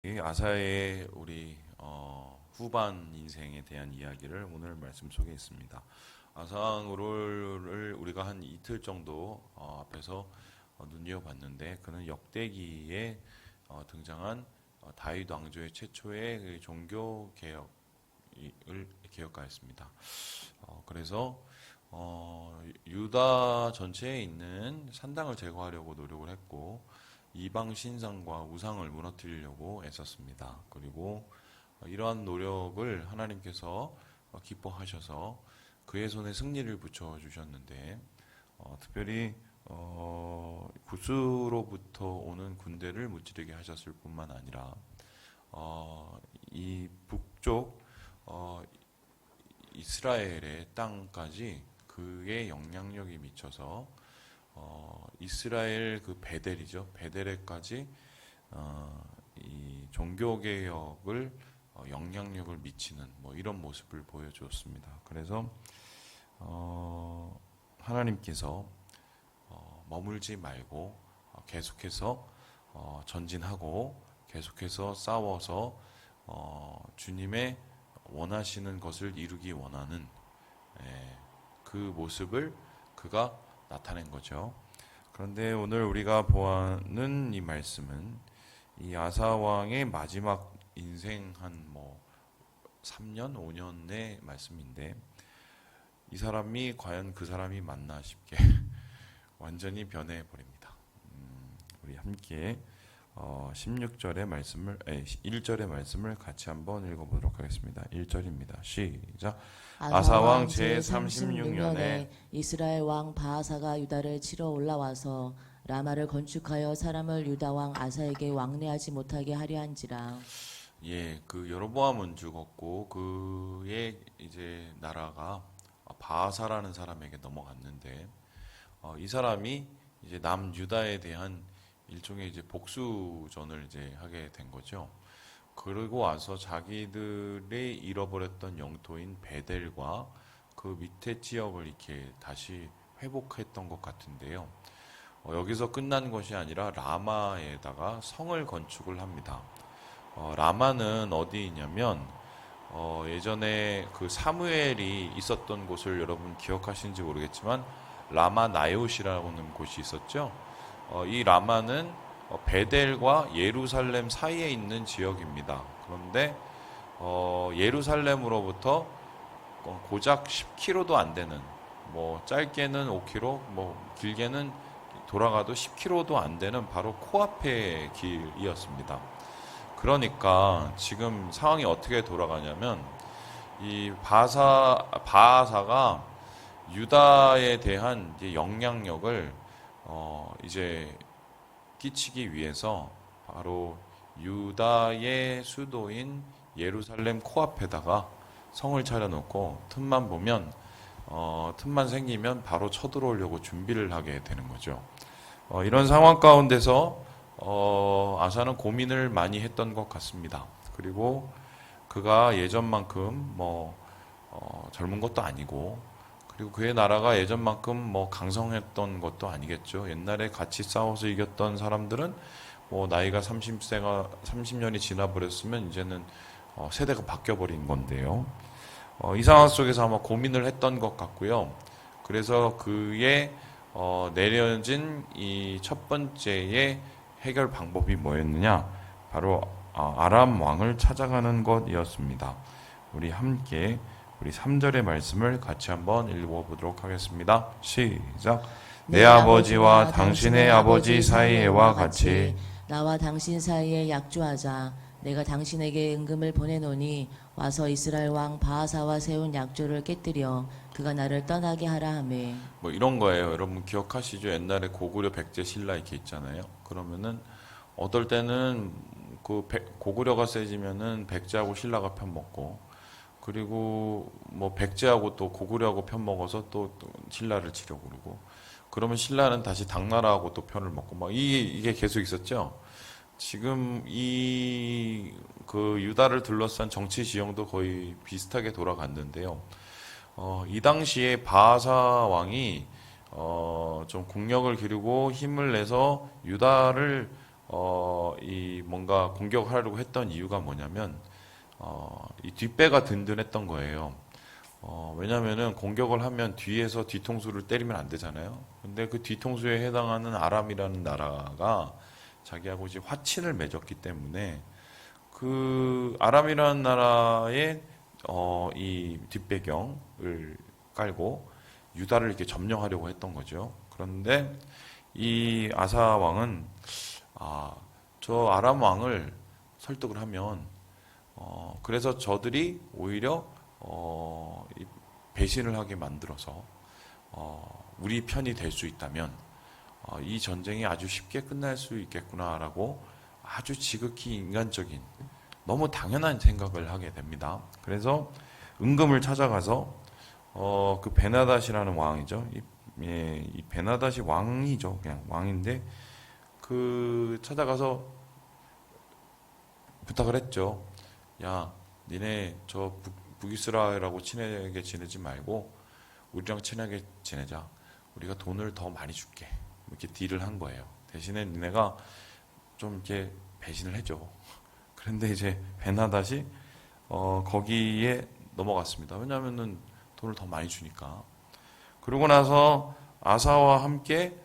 이 아사의 우리 후반 인생에 대한 이야기를 오늘 말씀 속에 있습니다. 아사를 우리가 한 이틀 정도 앞에서 눈여봤는데 그는 역대기에 등장한 다윗 왕조의 최초의 그 종교 개혁을 개혁가였습니다. 그래서 유다 전체에 있는 산당을 제거하려고 노력을 했고 이방 신상과 우상을 무너뜨리려고 애썼습니다. 그리고 이러한 노력을 하나님께서 기뻐하셔서 그의 손에 승리를 붙여주셨는데 특별히 구스로부터 오는 군대를 무찌르게 하셨을 뿐만 아니라 이 북쪽 이스라엘의 땅까지 그의 영향력이 미쳐서 이스라엘 그 베델이죠. 베델에까지 이 종교 개혁을 영향력을 미치는 뭐 이런 모습을 보여주었습니다. 그래서 하나님께서 머물지 말고 계속해서 전진하고 계속해서 싸워서 주님의 원하시는 것을 이루기 원하는 그 모습을 그가 나타낸 거죠. 그런데 오늘 우리가 보는 이 말씀은 이 아사 왕의 마지막 인생 한 3년, 5년의 말씀인데 이 사람이 과연 그 사람이 맞나 싶게 완전히 변해 버립니다. 우리 함께 16절의 말씀을 1절의 말씀을 같이 한번 읽어보도록 하겠습니다. 1절입니다. 시작. 아사왕 제36년에 이스라엘 왕 바하사가 유다를 치러 올라와서 라마를 건축하여 사람을 유다 왕 아사에게 왕래하지 못하게 하려 한지라. 그 여로보암은 죽었고 그의 이제 나라가 바하사라는 사람에게 넘어갔는데 이 사람이 이제 남유다에 대한 일종의 이제 복수전을 이제 하게 된 거죠. 그리고 와서 자기들이 잃어버렸던 영토인 베델과 그 밑에 지역을 이렇게 다시 회복했던 것 같은데요. 여기서 끝난 것이 아니라 라마에다가 성을 건축을 합니다. 라마는 어디냐면 예전에 그 사무엘이 있었던 곳을 여러분 기억하시는지 모르겠지만 라마 나요시라는 곳이 있었죠. 이 라마는 베델과 예루살렘 사이에 있는 지역입니다. 그런데 예루살렘으로부터 고작 10km도 안 되는, 짧게는 5km, 길게는 돌아가도 10km도 안 되는 바로 코앞의 길이었습니다. 그러니까 지금 상황이 어떻게 돌아가냐면 이 바하사가 유다에 대한 이제 영향력을 이제 끼치기 위해서 바로 유다의 수도인 예루살렘 코앞에다가 성을 차려놓고 틈만 보면 틈만 생기면 바로 쳐들어오려고 준비를 하게 되는 거죠. 이런 상황 가운데서 아사는 고민을 많이 했던 것 같습니다. 그리고 그가 예전만큼 젊은 것도 아니고 그리고 그의 나라가 예전만큼 강성했던 것도 아니겠죠. 옛날에 같이 싸워서 이겼던 사람들은 나이가 30년이 지나버렸으면 이제는 세대가 바뀌어버린 건데요. 이 상황 속에서 아마 고민을 했던 것 같고요. 그래서 그의 내려진 이 첫 번째의 해결 방법이 뭐였느냐? 바로 아람 왕을 찾아가는 것이었습니다. 우리 함께 우리 3절의 말씀을 같이 한번 읽어보도록 하겠습니다. 시작. 내 아버지와 당신의 아버지 사이에와 같이 나와 당신 사이에 약조하자. 내가 당신에게 임금을 보내노니 와서 이스라엘 왕 바하사와 세운 약조를 깨뜨려 그가 나를 떠나게 하라 하매. 이런 거예요. 여러분 기억하시죠? 옛날에 고구려 백제 신라 이렇게 있잖아요. 그러면은 어떨 때는 그 고구려가 세지면은 백제하고 신라가 편먹고 그리고 백제하고 또 고구려하고 편먹어서 또 신라를 치려고 그러고 그러면 신라는 다시 당나라하고 또 편을 먹고 이게 계속 있었죠. 지금 그 유다를 둘러싼 정치 지형도 거의 비슷하게 돌아갔는데요. 이 당시에 바하사 왕이 좀 국력을 기르고 힘을 내서 유다를 이 뭔가 공격하려고 했던 이유가 뭐냐면 이 뒷배가 든든했던 거예요. 왜냐면은 공격을 하면 뒤에서 뒤통수를 때리면 안 되잖아요. 근데 그 뒤통수에 해당하는 아람이라는 나라가 자기하고 이제 화친을 맺었기 때문에 그 아람이라는 나라의 이 뒷배경을 깔고 유다를 이렇게 점령하려고 했던 거죠. 그런데 이 아사 왕은 저 아람 왕을 설득을 하면 그래서 저들이 오히려 이 배신을 하게 만들어서 우리 편이 될 수 있다면 이 전쟁이 아주 쉽게 끝날 수 있겠구나라고 아주 지극히 인간적인 너무 당연한 생각을 하게 됩니다. 그래서 은금을 찾아가서 그 베나닷이라는 왕이죠. 이 베나닷이 왕이죠. 그냥 왕인데 그 찾아가서 부탁을 했죠. 야, 니네 저 북이스라엘하고 친하게 지내지 말고 우리랑 친하게 지내자. 우리가 돈을 더 많이 줄게. 이렇게 딜을 한 거예요. 대신에 니네가 좀 이렇게 배신을 해줘. 그런데 이제 베나닷이 거기에 넘어갔습니다. 왜냐하면은 돈을 더 많이 주니까. 그러고 나서 아사와 함께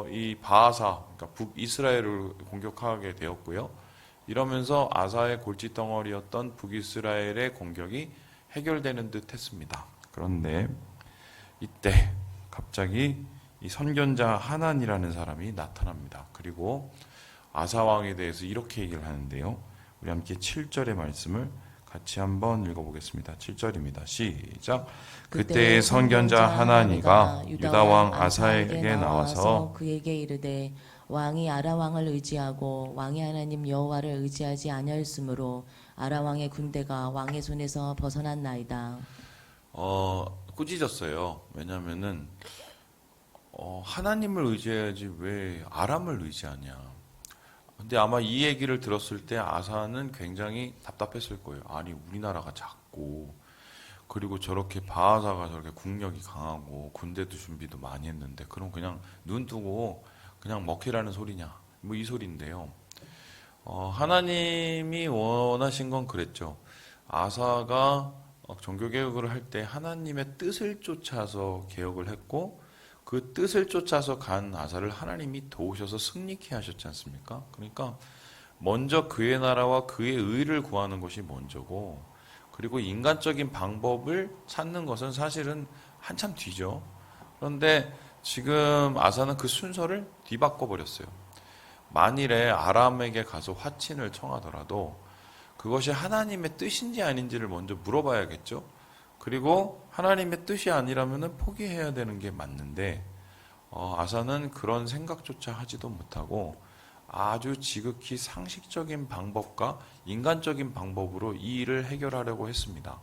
이 바하사, 그러니까 북이스라엘을 공격하게 되었고요. 이러면서 아사의 골칫덩어리였던 북이스라엘의 공격이 해결되는 듯 했습니다. 그런데 이때 갑자기 이 선견자 하난이라는 사람이 나타납니다. 그리고 아사 왕에 대해서 이렇게 얘기를 하는데요. 우리 함께 7절의 말씀을 같이 한번 읽어보겠습니다. 7절입니다. 시작. 그때의 선견자 하나니가 유다 왕 아사에게 나와서 그에게 이르되 왕이 아람 왕을 의지하고 왕의 하나님 여호와를 의지하지 아니하였으므로 아람 왕의 군대가 왕의 손에서 벗어났나이다. 꾸짖었어요. 왜냐하면은 하나님을 의지해야지 왜 아람을 의지하냐. 근데 아마 이 얘기를 들었을 때 아사는 굉장히 답답했을 거예요. 아니 우리나라가 작고 그리고 저렇게 바하사가 저렇게 국력이 강하고 군대도 준비도 많이 했는데 그럼 그냥 눈 뜨고 그냥 먹히라는 소리냐 뭐 이 소리인데요. 하나님이 원하신 건 그랬죠. 아사가 종교개혁을 할 때 하나님의 뜻을 쫓아서 개혁을 했고 그 뜻을 쫓아서 간 아사를 하나님이 도우셔서 승리케 하셨지 않습니까? 그러니까 먼저 그의 나라와 그의 의를 구하는 것이 먼저고 그리고 인간적인 방법을 찾는 것은 사실은 한참 뒤죠. 그런데 지금 아사는 그 순서를 뒤바꿔 버렸어요. 만일에 아람에게 가서 화친을 청하더라도 그것이 하나님의 뜻인지 아닌지를 먼저 물어봐야겠죠. 그리고 하나님의 뜻이 아니라면 포기해야 되는 게 맞는데 아사는 그런 생각조차 하지도 못하고 아주 지극히 상식적인 방법과 인간적인 방법으로 이 일을 해결하려고 했습니다.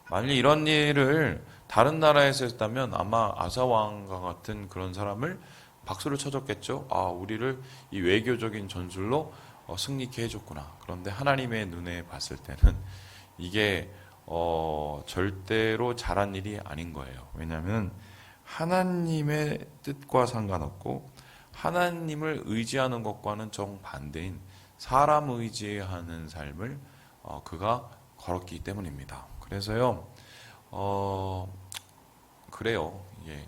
만일 이런 일을 다른 나라에서 했다면 아마 아사 왕과 같은 그런 사람을 박수를 쳐줬겠죠. 우리를 이 외교적인 전술로 승리케 해줬구나. 그런데 하나님의 눈에 봤을 때는 이게 절대로 잘한 일이 아닌 거예요. 왜냐하면 하나님의 뜻과 상관없고 하나님을 의지하는 것과는 정반대인 사람 의지하는 삶을 그가 걸었기 때문입니다. 그래서요, 그래요. 예.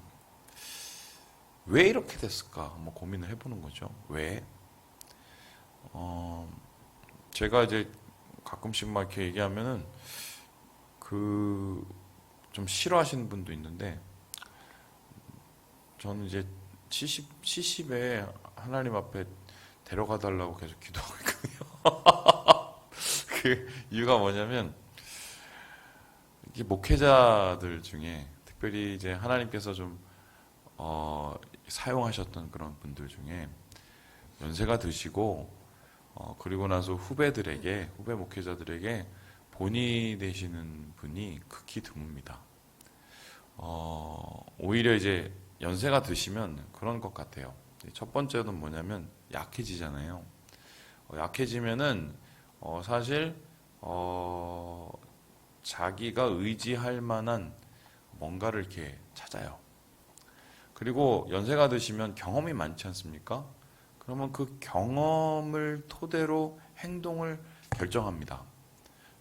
왜 이렇게 됐을까? 한번 고민을 해보는 거죠. 왜? 제가 이제 가끔씩 막 이렇게 얘기하면은 좀 싫어하시는 분도 있는데 저는 이제 70에 하나님 앞에 데려가 달라고 계속 기도하고 있거든요. 그 이유가 뭐냐면 이게 목회자들 중에 특별히 이제 하나님께서 좀 사용하셨던 그런 분들 중에 연세가 드시고 그리고 나서 후배 목회자들에게 본이 되시는 분이 극히 드뭅니다. 오히려 이제 연세가 드시면 그런 것 같아요. 첫 번째는 뭐냐면 약해지잖아요. 약해지면은 사실 자기가 의지할 만한 뭔가를 이렇게 찾아요. 그리고 연세가 드시면 경험이 많지 않습니까? 그러면 그 경험을 토대로 행동을 결정합니다.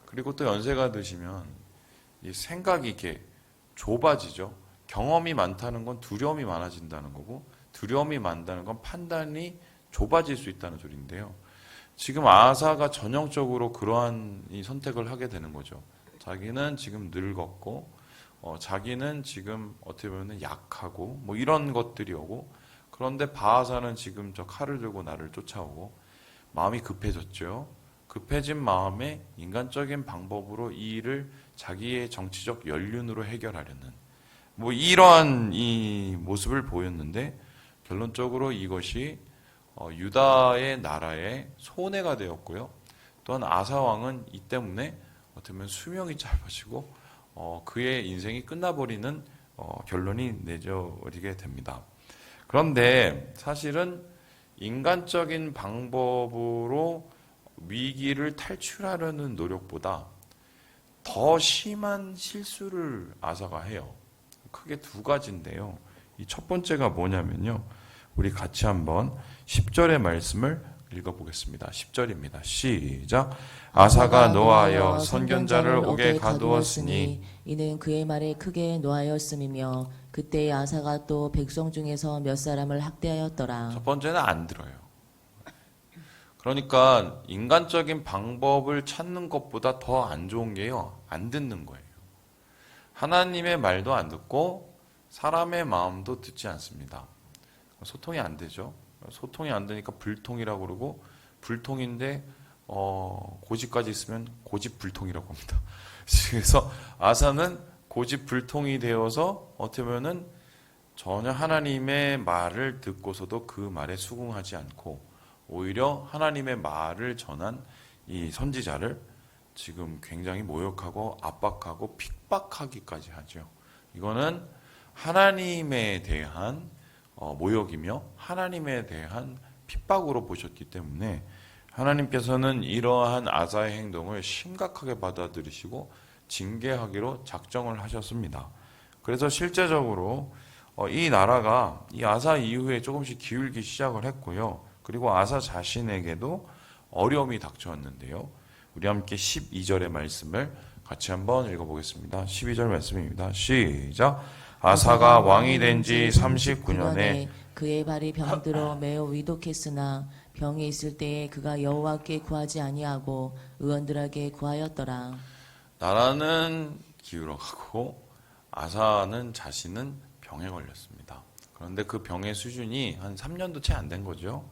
그리고 또 연세가 드시면 이 생각이 이렇게 좁아지죠. 경험이 많다는 건 두려움이 많아진다는 거고, 두려움이 많다는 건 판단이 좁아질 수 있다는 소리인데요. 지금 아사가 전형적으로 그러한 이 선택을 하게 되는 거죠. 자기는 지금 늙었고, 자기는 지금 어떻게 보면 약하고, 뭐 이런 것들이 오고, 그런데 바하사는 지금 저 칼을 들고 나를 쫓아오고, 마음이 급해졌죠. 급해진 마음에 인간적인 방법으로 이 일을 자기의 정치적 연륜으로 해결하려는 뭐 이러한 이 모습을 보였는데 결론적으로 이것이 유다의 나라의 손해가 되었고요. 또한 아사 왕은 이 때문에 어떻게 보면 수명이 짧아지고 그의 인생이 끝나버리는 결론이 내려지게 됩니다. 그런데 사실은 인간적인 방법으로 위기를 탈출하려는 노력보다 더 심한 실수를 아사가 해요. 크게 두 가지인데요. 이 첫 번째가 뭐냐면요. 우리 같이 한번 10절의 말씀을 읽어보겠습니다. 10절입니다. 시작. 아사가 노하여 선견자를 옥에 가두었으니 이는 그의 말에 크게 노하였음이며 그때 아사가 또 백성 중에서 몇 사람을 학대하였더라. 첫 번째는 안 들어요. 그러니까 인간적인 방법을 찾는 것보다 더 안 좋은 게요. 안 듣는 거예요. 하나님의 말도 안 듣고 사람의 마음도 듣지 않습니다. 소통이 안 되죠. 소통이 안 되니까 불통이라고 그러고 불통인데 고집까지 있으면 고집불통이라고 합니다. 그래서 아사는 고집불통이 되어서 어떻게 보면은 전혀 하나님의 말을 듣고서도 그 말에 수긍하지 않고 오히려 하나님의 말을 전한 이 선지자를 지금 굉장히 모욕하고 압박하고 핍박하기까지 하죠. 이거는 하나님에 대한 모욕이며 하나님에 대한 핍박으로 보셨기 때문에 하나님께서는 이러한 아사의 행동을 심각하게 받아들이시고 징계하기로 작정을 하셨습니다. 그래서 실제적으로 이 나라가 이 아사 이후에 조금씩 기울기 시작을 했고요. 그리고 아사 자신에게도 어려움이 닥쳐왔는데요. 우리 함께 12절의 말씀을 같이 한번 읽어보겠습니다. 12절 말씀입니다. 시작. 아사가 왕이 된 지 39년에 그의 발이 병들어 매우 위독했으나 병이 있을 때에 그가 여호와께 구하지 아니하고 의원들에게 구하였더라. 나라는 기울어가고 아사는 자신은 병에 걸렸습니다. 그런데 그 병의 수준이 한 3년도 채 안 된 거죠.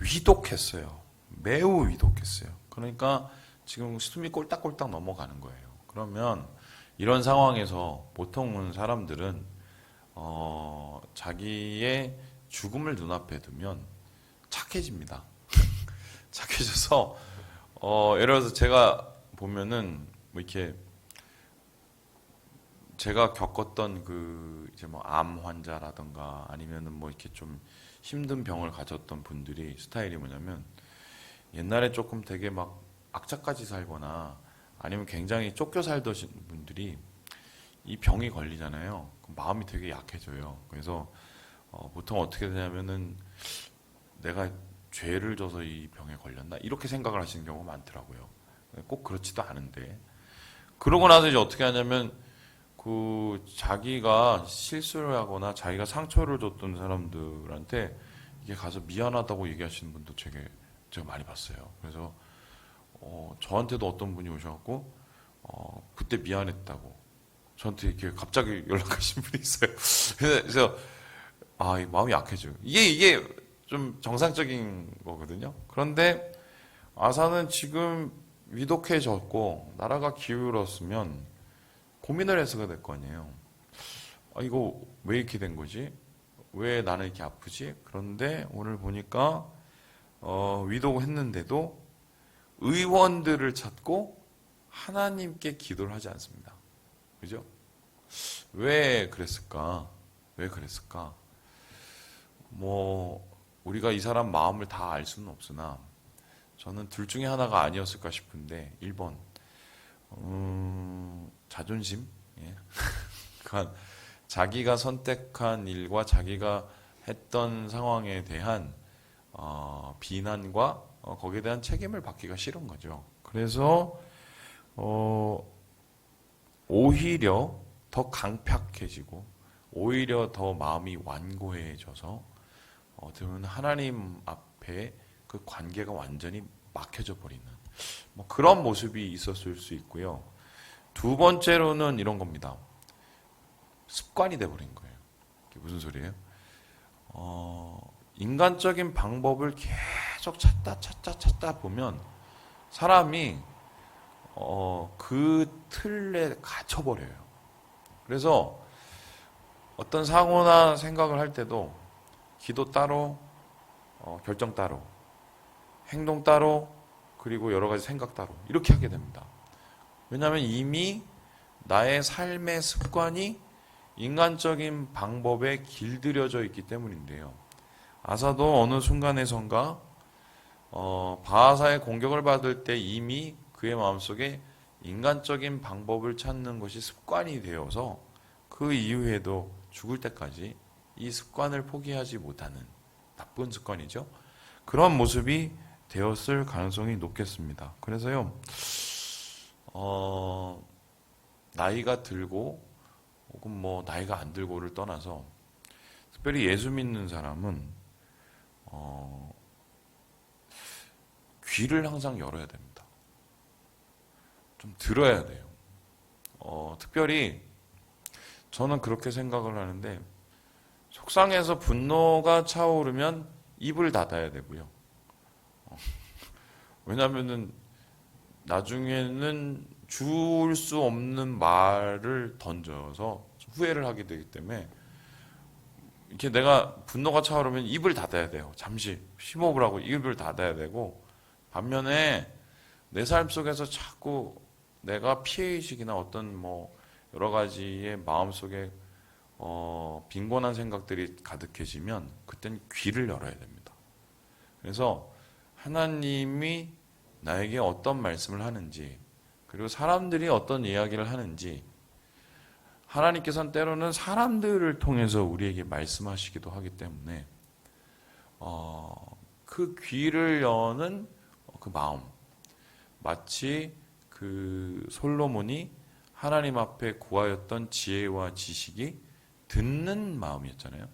위독했어요. 매우 위독했어요. 그러니까 지금 숨이 꼴딱꼴딱 넘어가는 거예요. 그러면 이런 상황에서 보통 사람들은 자기의 죽음을 눈앞에 두면 착해집니다. 착해져서 예를 들어서 제가 보면은 뭐 이렇게 제가 겪었던 그 이제 뭐 암 환자라든가 아니면은 뭐 이렇게 좀 힘든 병을 가졌던 분들이 스타일이 뭐냐면 옛날에 조금 되게 막 악착같이 살거나 아니면 굉장히 쫓겨 살던 분들이 이 병이 걸리잖아요. 그럼 마음이 되게 약해져요. 그래서 보통 어떻게 되냐면은 내가 죄를 져서 이 병에 걸렸나 이렇게 생각을 하시는 경우가 많더라고요. 꼭 그렇지도 않은데 그러고 나서 이제 어떻게 하냐면 그 자기가 실수를 하거나 자기가 상처를 줬던 사람들한테 이게 가서 미안하다고 얘기하시는 분도 제가 많이 봤어요. 그래서 저한테도 어떤 분이 오셔갖고 그때 미안했다고 저한테 이렇게 갑자기 연락하신 분이 있어요. 그래서 이 마음이 약해져요. 이게 좀 정상적인 거거든요. 그런데 아사는 지금 위독해졌고 나라가 기울었으면 고민을 해서가 될 거 아니에요. 이거 왜 이렇게 된 거지? 왜 나는 이렇게 아프지? 그런데 오늘 보니까 위독했는데도 의원들을 찾고 하나님께 기도를 하지 않습니다. 그죠? 왜 그랬을까? 왜 그랬을까? 뭐 우리가 이 사람 마음을 다 알 수는 없으나 저는 둘 중에 하나가 아니었을까 싶은데 1번 자존심. 예. 그러니까 자기가 선택한 일과 자기가 했던 상황에 대한 비난과 거기에 대한 책임을 받기가 싫은 거죠. 그래서 오히려 더 강팍해지고 오히려 더 마음이 완고해져서 어떻게 보면 하나님 앞에 그 관계가 완전히 막혀져 버리는 뭐 그런 모습이 있었을 수 있고요. 두 번째로는 이런 겁니다. 습관이 돼버린 거예요. 이게 무슨 소리예요? 인간적인 방법을 계속 찾다 보면 사람이 그 틀에 갇혀버려요. 그래서 어떤 상호나 생각을 할 때도 기도 따로, 결정 따로, 행동 따로, 그리고 여러 가지 생각 따로 이렇게 하게 됩니다. 왜냐하면 이미 나의 삶의 습관이 인간적인 방법에 길들여져 있기 때문인데요. 아사도 어느 순간에선가 바하사의 공격을 받을 때 이미 그의 마음속에 인간적인 방법을 찾는 것이 습관이 되어서 그 이후에도 죽을 때까지 이 습관을 포기하지 못하는 나쁜 습관이죠. 그런 모습이 되었을 가능성이 높겠습니다. 그래서요, 나이가 들고 혹은 뭐 나이가 안 들고를 떠나서 특별히 예수 믿는 사람은 귀를 항상 열어야 됩니다. 좀 들어야 돼요. 특별히 저는 그렇게 생각을 하는데 속상해서 분노가 차오르면 입을 닫아야 되고요. 왜냐하면은 나중에는 줄 수 없는 말을 던져서 후회를 하게 되기 때문에 이렇게 내가 분노가 차오르면 입을 닫아야 돼요. 잠시 심호흡을 하고 입을 닫아야 되고 반면에 내 삶 속에서 자꾸 내가 피해의식이나 어떤 뭐 여러 가지의 마음속에 빈곤한 생각들이 가득해지면 그땐 귀를 열어야 됩니다. 그래서 하나님이 나에게 어떤 말씀을 하는지 그리고 사람들이 어떤 이야기를 하는지 하나님께서는 때로는 사람들을 통해서 우리에게 말씀하시기도 하기 때문에 그 귀를 여는 그 마음 마치 그 솔로몬이 하나님 앞에 구하였던 지혜와 지식이 듣는 마음이었잖아요.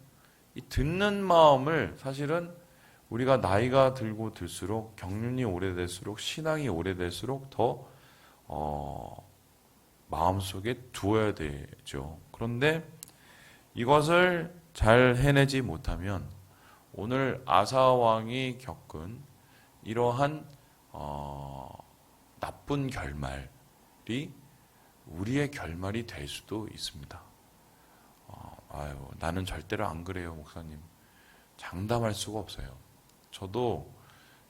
이 듣는 마음을 사실은 우리가 나이가 들고 들수록 경륜이 오래될수록 신앙이 오래될수록 더 마음속에 두어야 되죠. 그런데 이것을 잘 해내지 못하면 오늘 아사 왕이 겪은 이러한 나쁜 결말이 우리의 결말이 될 수도 있습니다. 나는 절대로 안 그래요, 목사님. 장담할 수가 없어요. 저도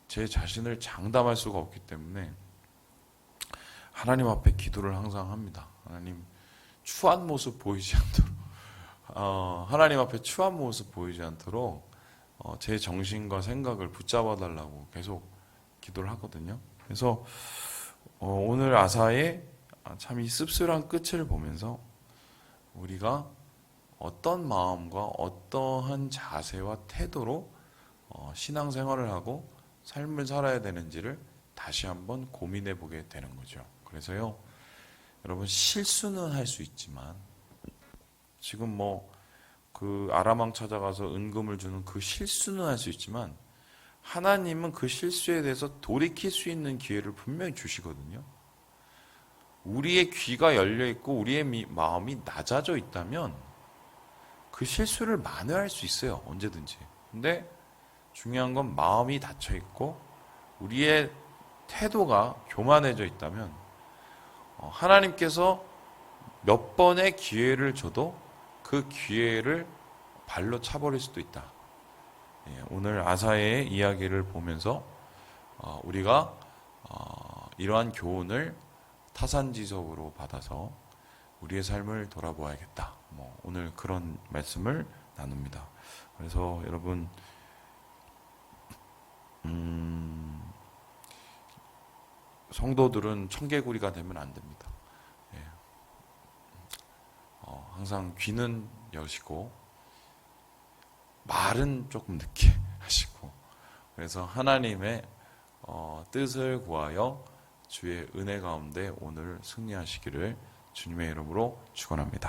제 자신을 장담할 수가 없기 때문에 하나님 앞에 기도를 항상 합니다. 하나님, 추한 모습 보이지 않도록, 하나님 앞에 추한 모습 보이지 않도록 제 정신과 생각을 붙잡아 달라고 계속 기도를 하거든요. 그래서 오늘 아사의 참 이 씁쓸한 끝을 보면서 우리가 어떤 마음과 어떠한 자세와 태도로 신앙생활을 하고 삶을 살아야 되는지를 다시 한번 고민해 보게 되는 거죠. 그래서요, 여러분 실수는 할 수 있지만 지금 뭐 그 아람왕 찾아가서 은금을 주는 그 실수는 할 수 있지만 하나님은 그 실수에 대해서 돌이킬 수 있는 기회를 분명히 주시거든요. 우리의 귀가 열려 있고 우리의 마음이 낮아져 있다면 그 실수를 만회할 수 있어요. 언제든지. 근데 중요한 건 마음이 닫혀 있고 우리의 태도가 교만해져 있다면 하나님께서 몇 번의 기회를 줘도 그 기회를 발로 차버릴 수도 있다. 오늘 아사의 이야기를 보면서 우리가 이러한 교훈을 타산지석으로 받아서 우리의 삶을 돌아보아야겠다. 오늘 그런 말씀을 나눕니다. 그래서 여러분 성도들은 청개구리가 되면 안 됩니다. 항상 귀는 여시고 말은 조금 늦게 하시고 그래서 하나님의 뜻을 구하여 주의 은혜 가운데 오늘 승리하시기를 주님의 이름으로 축원합니다.